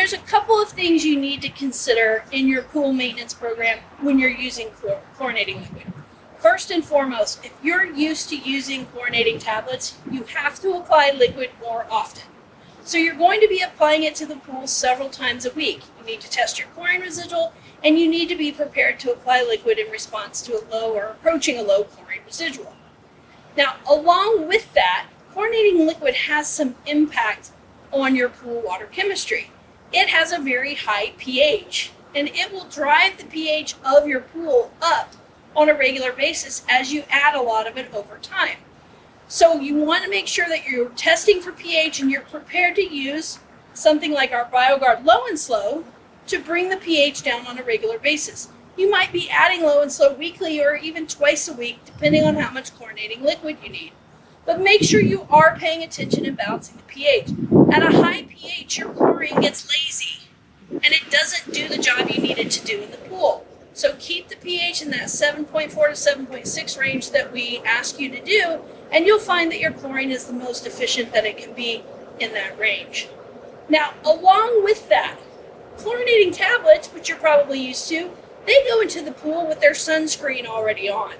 there's a couple of things you need to consider in your pool maintenance program when you're using chlorinating liquid. First and foremost, if you're used to using chlorinating tablets, you have to apply liquid more often. So you're going to be applying it to the pool several times a week. You need to test your chlorine residual, and you need to be prepared to apply liquid in response to a low or approaching a low chlorine residual. Now, along with that, chlorinating liquid has some impact on your pool water chemistry. It has a very high pH, and it will drive the pH of your pool up on a regular basis as you add a lot of it over time. So you want to make sure that you're testing for pH and you're prepared to use something like our BioGuard Low and Slow to bring the pH down on a regular basis. You might be adding Low and Slow weekly or even twice a week, depending on how much chlorinating liquid you need. But make sure you are paying attention and balancing the pH. At a high pH, your chlorine gets lazy and it doesn't do the job you need it to do in the pool. So keep the pH in that 7.4 to 7.6 range that we ask you to do, and you'll find that your chlorine is the most efficient that it can be in that range. Now, along with that, chlorinating tablets, which you're probably used to, they go into the pool with their sunscreen already on.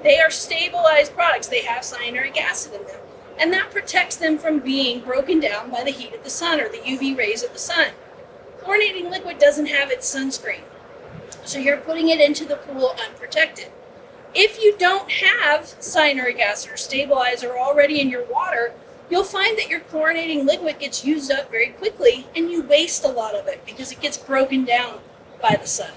They are stabilized products. They have cyanuric acid in them, and that protects them from being broken down by the heat of the sun or the UV rays of the sun. Chlorinating liquid doesn't have its sunscreen, so you're putting it into the pool unprotected. If you don't have cyanuric acid or stabilizer already in your water, you'll find that your chlorinating liquid gets used up very quickly and you waste a lot of it because it gets broken down by the sun.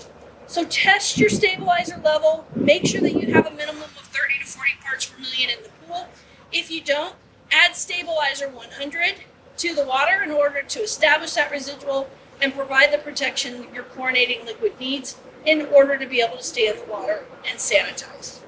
So test your stabilizer level, make sure that you have a minimum of 30 to 40 parts per million in the pool. If you don't, add stabilizer 100 to the water in order to establish that residual and provide the protection your chlorinating liquid needs in order to be able to stay in the water and sanitize.